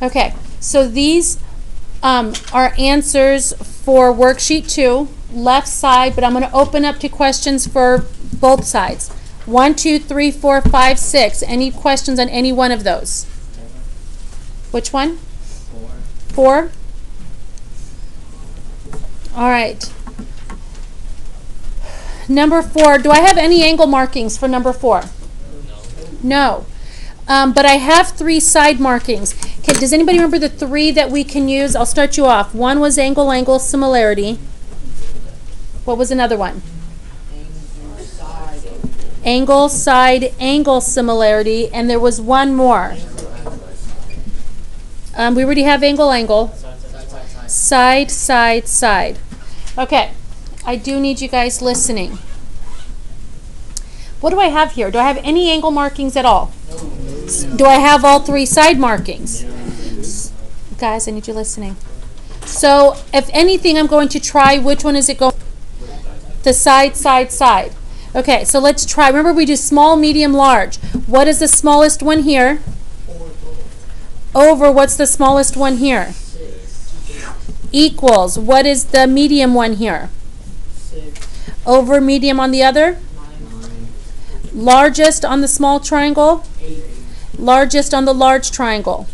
Okay, so these are answers for worksheet 2, left side, but I'm going to open up to questions for both sides. 1, 2, 3, 4, 5, 6. Any questions on any one of those? Which one? 4. All right. Number 4. Do I have any angle markings for number 4? No. But I have 3 side markings. Does anybody remember the 3 that we can use? I'll start you off. One was angle similarity. What was another one? Angle, side, angle similarity. And there was one more. We already have angle. Side, side, side. Okay. I do need you guys listening. What do I have here? Do I have any angle markings at all? Do I have all 3 side markings? Guys, I need you listening. So, if anything, I'm going to try. Which one is it going? The side, side, side. Okay, so let's try. Remember, we do small, medium, large. What is the smallest one here? Over, what's the smallest one here? Equals, what is the medium one here? Over, medium on the other? Largest on the small triangle? Largest on the large triangle.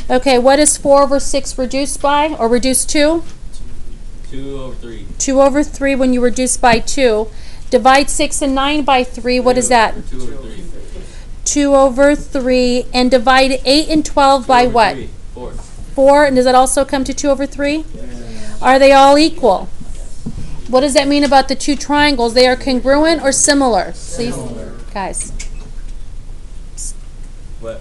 Okay, what is 4 over 6 reduced by, or reduced to? 2 over 3. 2 over 3 when you reduce by 2. Divide 6 and 9 by 3, what is that? 2 over 3. 2 over 3. And divide 8 and 12 by what? 4. 4, and does that also come to 2 over 3? Are they all equal? What does that mean about the 2 triangles? They are congruent or similar? Please, guys. What?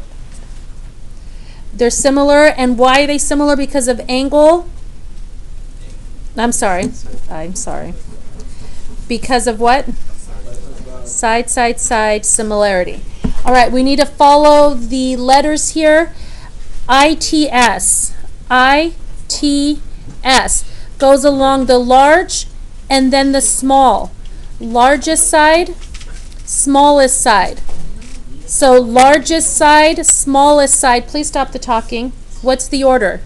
They're similar, and why are they similar? Because of angle? I'm sorry. Because of what? Side, side, side, similarity. All right, we need to follow the letters here. ITS. ITS goes along the large and then the small. Largest side, smallest side. So largest side, smallest side. Please stop the talking. What's the order?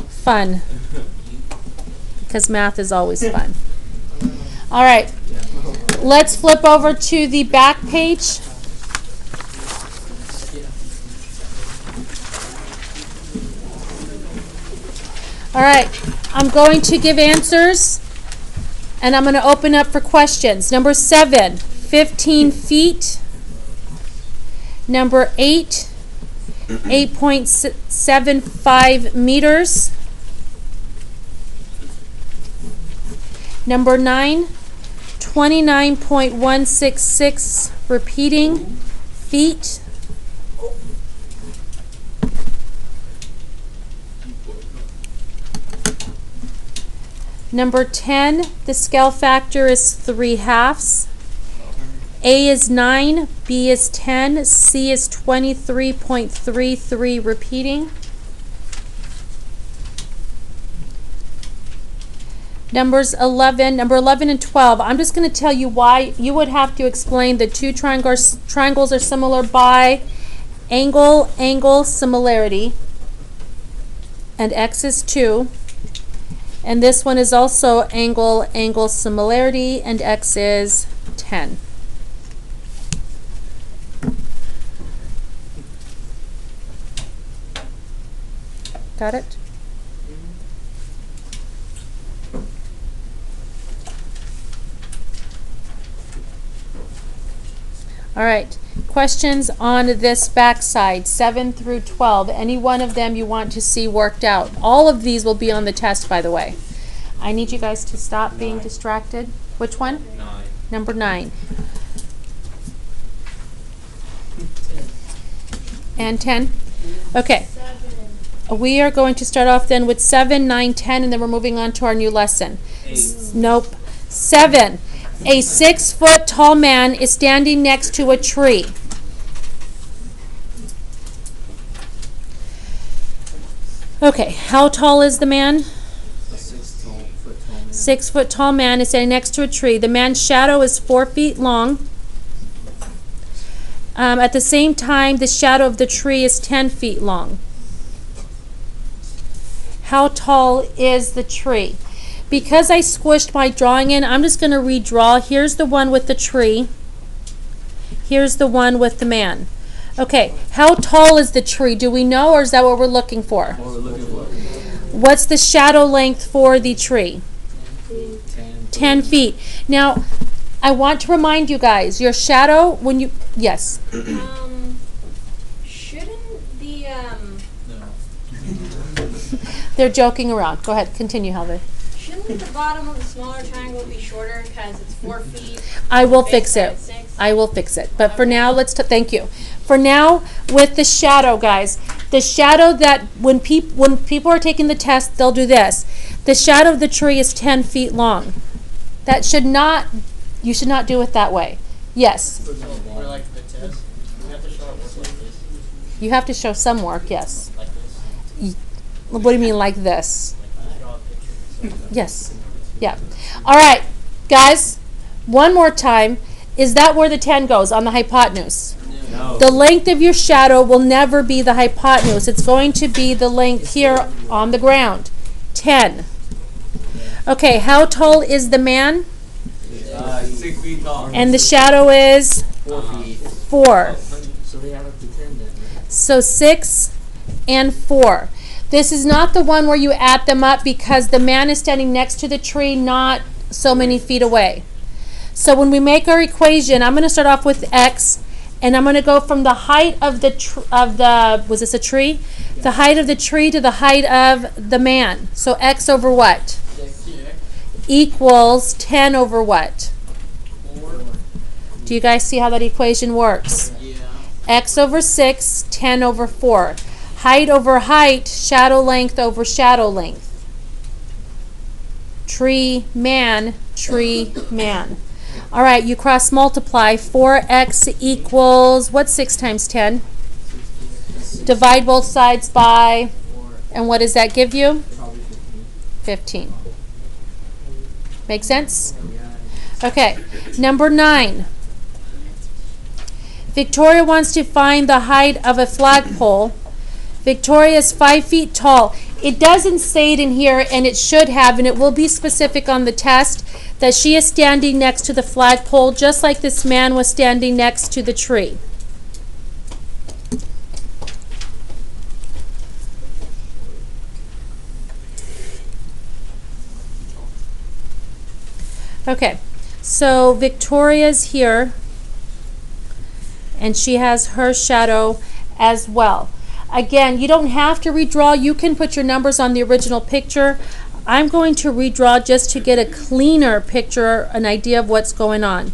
Fun. Because math is always fun. All right. Let's flip over to the back page. All right. I'm going to give answers, and I'm going to open up for questions. Number 7, 15 feet. Number 8, 8.75 meters. Number 9, 29.166 repeating feet. Number 10, the scale factor is 3/2. A is 9, B is 10, C is 23.33 repeating. Number 11 and 12. I'm just going to tell you why you would have to explain the 2 triangles are similar by angle similarity, and X is 2. And this one is also angle similarity, and X is 10. Got it? All right. Questions on this back side, 7 through 12. Any one of them you want to see worked out. All of these will be on the test, by the way. I need you guys to stop being distracted. Which one? 9. Number 9. And 10? Okay. We are going to start off then with 7, 9, 10, and then we're moving on to our new lesson. 8. Nope. 7. A 6-foot tall man is standing next to a tree. Okay, how tall is the man? 6-foot tall man is standing next to a tree. The man's shadow is 4 feet long. At the same time, the shadow of the tree is 10 feet long. How tall is the tree? Because I squished my drawing in, I'm just going to redraw. Here's the one with the tree. Here's the one with the man. Okay, how tall is the tree? Do we know, or is that what we're looking for? What we're looking for. What's the shadow length for the tree? 10 feet. Now, I want to remind you guys, your shadow, when you, yes, Shouldn't the they're joking around. Go ahead, continue, Helva. shouldn't the bottom of the smaller triangle be shorter because it's 4 feet? I will base fix side it. 6? I will fix it. But for now, thank you. For now, with the shadow, guys, the shadow that when people are taking the test, they'll do this. The shadow of the tree is 10 feet long. That should not, you should not do it that way. Yes. Or like the test, we have to show it work like this. You have to show some work, yes. Like this. What do you mean like this? Like draw a picture. Yes. Yeah. All right, guys, one more time. Is that where the 10 goes, on the hypotenuse? No. The length of your shadow will never be the hypotenuse. It's going to be the length here on the ground. 10. Okay, how tall is the man? 6 feet tall. And the shadow is 4 feet. 4. So they add up to 10 then, right? So 6 and 4. This is not the one where you add them up because the man is standing next to the tree, not so many feet away. So when we make our equation, I'm going to start off with x, and I'm going to go from the height of the was this a tree? The height of the tree to the height of the man. So x over what? Equals 10 over what? 4. Do you guys see how that equation works? Yeah. X over 6, 10 over 4. Height over height, shadow length over shadow length. Tree, man, tree, man. All right, you cross multiply. 4x equals, what's 6 times 10? Divide both sides by, 4. and what does that give you? Probably 15. Make sense? Yeah. Okay, number 9. Victoria wants to find the height of a flagpole. Victoria is 5 feet tall. It doesn't say it in here, and it should have, and it will be specific on the test, that she is standing next to the flagpole, just like this man was standing next to the tree. Okay, so Victoria's here, and she has her shadow as well. Again, you don't have to redraw. You can put your numbers on the original picture. I'm going to redraw just to get a cleaner picture, an idea of what's going on.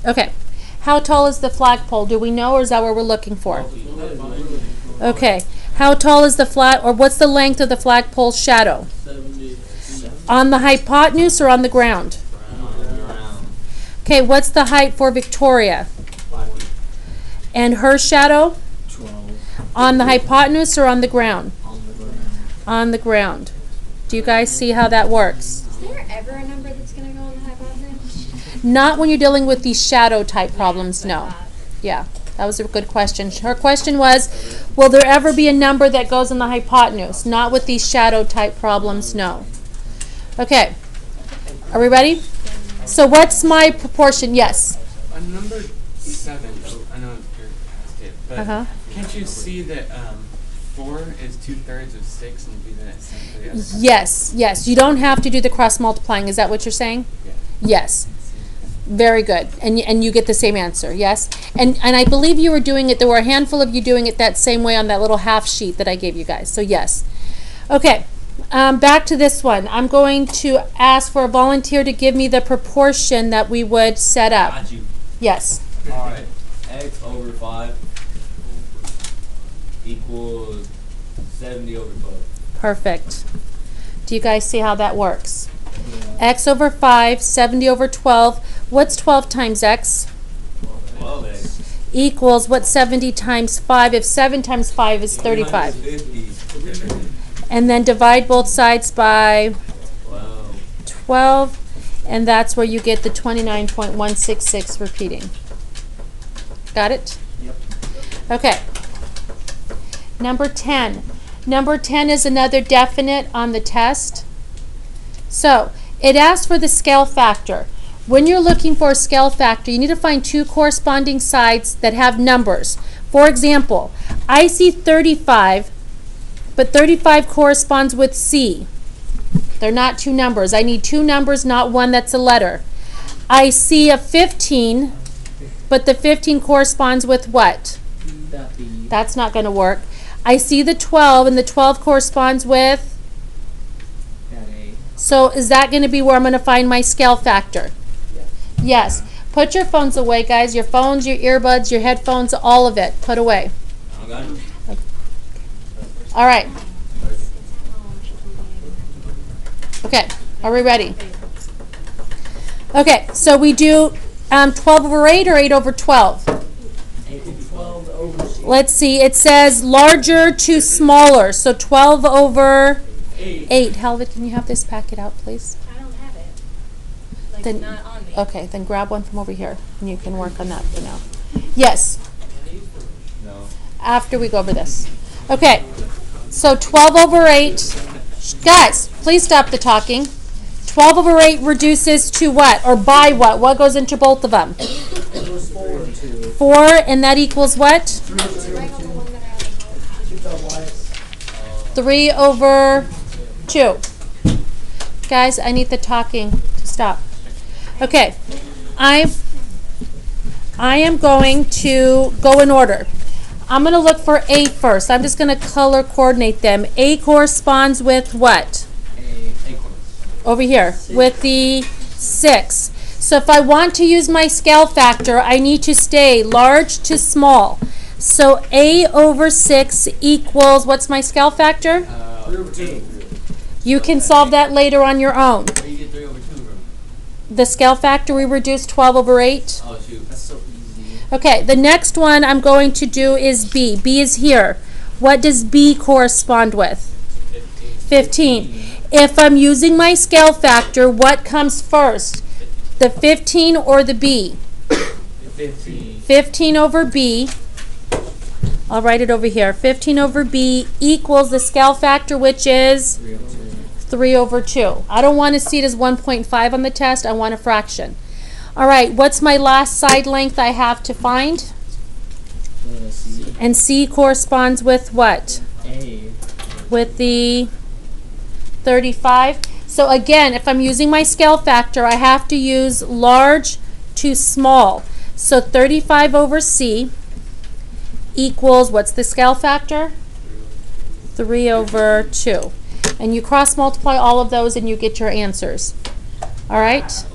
Okay, how tall is the flagpole? Do we know, or is that what we're looking for? Okay, how tall is the flag, or what's the length of the flagpole shadow? 70. On the hypotenuse or on the ground? Okay, what's the height for Victoria? And her shadow? 12 On the hypotenuse or on the ground? on the ground. On the ground. Do you guys see how that works? Is there ever a number that's going to go on the hypotenuse? Not when you're dealing with these shadow type problems, no. Yeah, that was a good question. Her question was, will there ever be a number that goes on the hypotenuse? Not with these shadow type problems, no. Okay, are we ready? So what's my proportion? Yes. On number 7, I know you're past it, but Uh-huh. can't you see that 4 is 2/3 of 6 and do that same for the other side? Yes, yes. You don't have to do the cross multiplying. Is that what you're saying? Yeah. Yes. Very good. And you get the same answer, yes? And I believe you were doing it, there were a handful of you doing it that same way on that little half sheet that I gave you guys. So yes. Okay. Back to this one. I'm going to ask for a volunteer to give me the proportion that we would set up. Got you. Yes. Alright. X over 5 equals 70 over 12. Perfect. Do you guys see how that works? X over 5, 70 over 12. What's 12 times x? 12x. Equals what's 70 times 5? If 7 times 5 is 35. 350. And then divide both sides by 12. 12. And that's where you get the 29.166 repeating. Got it? Yep. Okay. Number 10. Number 10 is another definite on the test. So, it asks for the scale factor. When you're looking for a scale factor, you need to find two corresponding sides that have numbers. For example, I see 35, but 35 corresponds with C. They're not two numbers. I need two numbers, not one that's a letter. I see a 15, but the 15 corresponds with what? That's not going to work. I see the 12, and the 12 corresponds with? So is that going to be where I'm going to find my scale factor? Yes. Put your phones away, guys. Your phones, your earbuds, your headphones, all of it. Put away. I got it. All right. Okay. Are we ready? Okay. So we do 12 over 8 or 8 over 12? 12 over 6. Let's see. It says larger to smaller. So 12 over 8. Helvet, can you have this packet out, please? I don't have it. Like, Then- not on me. Okay, then grab one from over here, and you can work on that for now. Yes, No. after we go over this. Okay, so 12 over 8. Guys, please stop the talking. 12 over 8 reduces to what? Or by what? What goes into both of them? It was 4 and 2. 4, and that equals what? 3 over 2. Right on the one that I have. You thought why? 3 over 2. Guys, I need the talking to stop. Okay, I am going to go in order. I'm going to look for A first. I'm just going to color coordinate them. A corresponds with what? Over here, with the 6. So if I want to use my scale factor, I need to stay large to small. So A over 6 equals, what's my scale factor? 3 over 2. You can solve that later on your own. Where you get 3 over 2 from? The scale factor, we reduced 12 over 8. Oh, shoot. That's so easy. Okay, the next one I'm going to do is B. B is here. What does B correspond with? 15. If I'm using my scale factor, what comes first? The 15 or the B? 15. 15 over B. I'll write it over here. 15 over B equals the scale factor, which is 3 over 2. I don't want to see it as 1.5 on the test. I want a fraction. All right, what's my last side length I have to find? C. And C corresponds with what? A. With the 35. So again, if I'm using my scale factor, I have to use large to small. So 35 over C equals, what's the scale factor? 3 over 2. And you cross multiply all of those and you get your answers. All right?